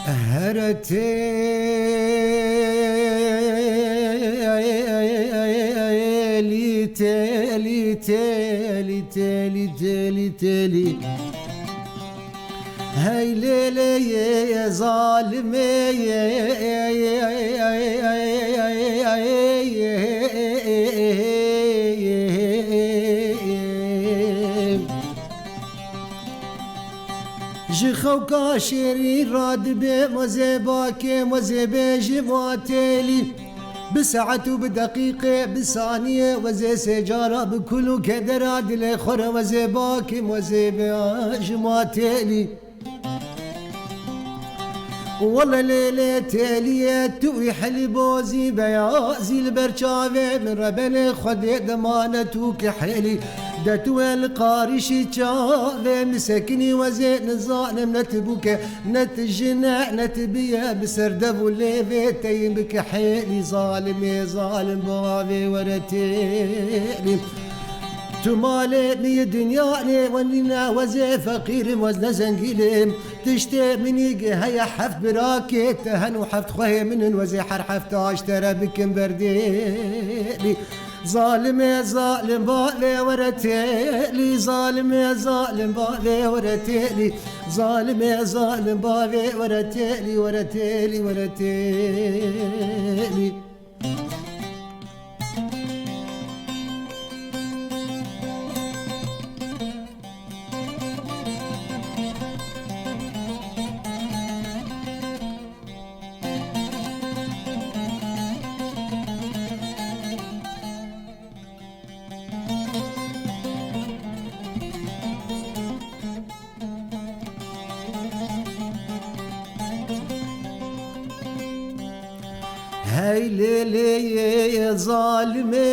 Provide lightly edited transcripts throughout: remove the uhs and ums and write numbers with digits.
هرتي تالي تالي تالي تالي تالي هاي ليلي يا ظالمي جخوكا شيري راد بي مزيباكي مزيبي جماتيلي بساعة وبدقيقة بثانية وزي سجارة بكل كدر دلي خور مزيباكي مزيبي جماتيلي والله ليلة تالية توي حلي بوزي بيازي البرشاوي من ربنا خدي دمانتوك حيلي دتو القارشي تشاوي مسكني وزين الظالم نتبوك نتجنع نتبيا بسردب الليفي تيمك حيلي ظالمي ظالم بابي ورتيلي تمالي دنياني ونينا وزي فقير وزن زنقيلم تشتي مني هيا حفت براكي تهن وحفت خوي من وزي حرحفت اشترى بكم برديلي ظالم يا ظالم بالي ورتيلي ظالم يا ظالم بالي ورتيلي ظالم يا ظالم بالي ورتيلي ورتيلي ورتيلي هاي ليلي يا ظالمي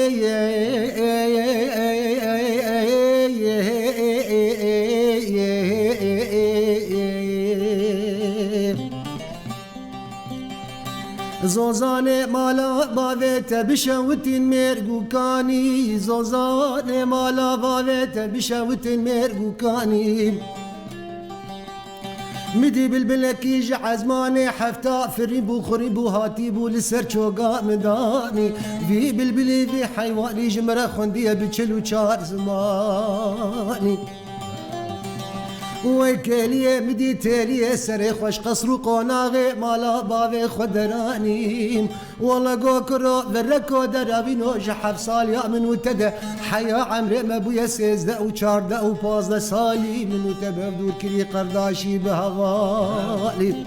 زوزاني مالا باويت بشوتين مرقوكاني زوزاني مالا باويت بشوتين مرقوكاني مدي بالبلكي جعزماني حفتا فريبو خريبو هاتيبو لسر شوقا مداني في بالبلي في حيواني جمرة خندية بتشلو شار زماني ويكالية مدي تالية سري خوش قصرو قوناغي مالا بابي خدراني والله قوكرو ذركو درابينو جحف صاليا من وتدى حيا عمري ما بويا سيزدا وشاردا وبازدا صالي من وتبه بدور كلي قرداشي بهوالي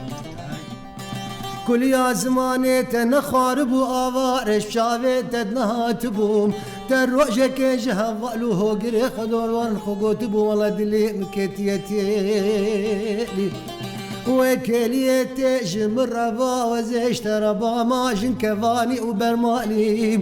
كل يا زماني تنخارب وآوارش شاوي تدنهات بوم تروجك جهوالو هو قري خدور وانخوقوت بو والله دلي مكتيتيلي وكليتي جمر ربا وزيشت ربا ماجن كفاني وبرماني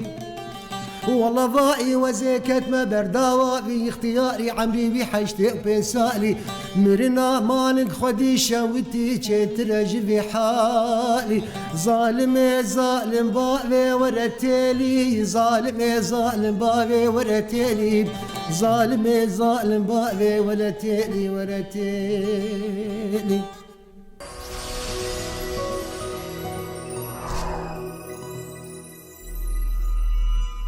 والله ضائي وزيكت ما برداوة في اختياري عمري بحشتي وبنسالي مرنا مانك خدي شوتي ترجي في حالي ظالم ظالم بابي ورتيلي ظالم ظالم بابي ورتيلي ظالم ظالم بابي ورتيلي ورتيلي